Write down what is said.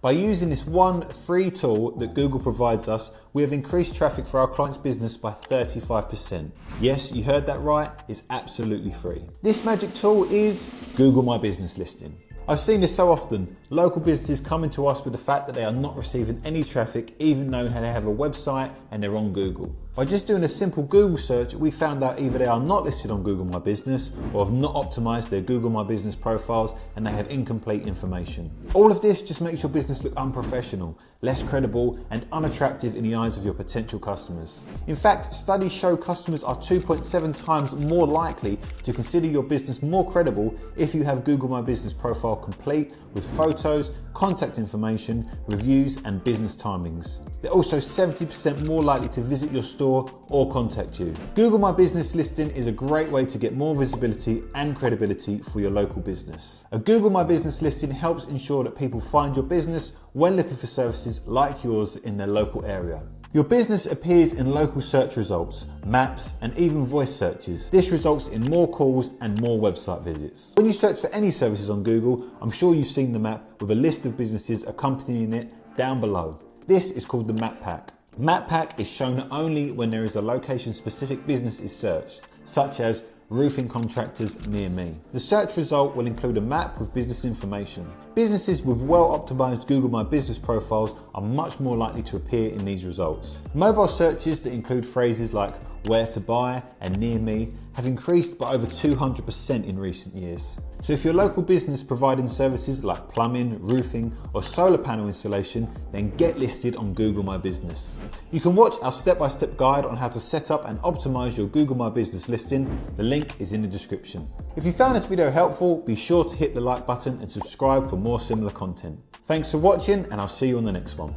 By using this one free tool that Google provides us, we have increased traffic for our client's business by 35%. Yes, you heard that right, it's absolutely free. This magic tool is Google My Business Listing. I've seen this so often. Local businesses coming to us with the fact that they are not receiving any traffic even though they have a website and they're on Google. By just doing a simple Google search, we found out either they are not listed on Google My Business or have not optimized their Google My Business profiles and they have incomplete information. All of this just makes your business look unprofessional, less credible and unattractive in the eyes of your potential customers. In fact, studies show customers are 2.7 times more likely to consider your business more credible if you have Google My Business profile complete with photos, contact information, reviews and business timings. They're also 70% more likely to visit your store or contact you. Google My Business Listing is a great way to get more visibility and credibility for your local business. A Google My Business Listing helps ensure that people find your business when looking for services like yours in their local area. Your business appears in local search results, maps, and even voice searches. This results in more calls and more website visits. When you search for any services on Google, I'm sure you've seen the map with a list of businesses accompanying it down below. This is called the map pack. Map pack is shown only when there is a location-specific business is searched, such as roofing contractors near me. The search result will include a map with business information. Businesses with well-optimized Google My Business profiles are much more likely to appear in these results. Mobile searches that include phrases like where to buy and near me have increased by over 200% in recent years. So if your local business providing services like plumbing, roofing or solar panel installation, then get listed on Google My Business. You can watch our step-by-step guide on how to set up and optimize your Google My Business listing. The link is in the description. If you found this video helpful, be sure to hit the like button and subscribe for more similar content. Thanks for watching and I'll see you on the next one.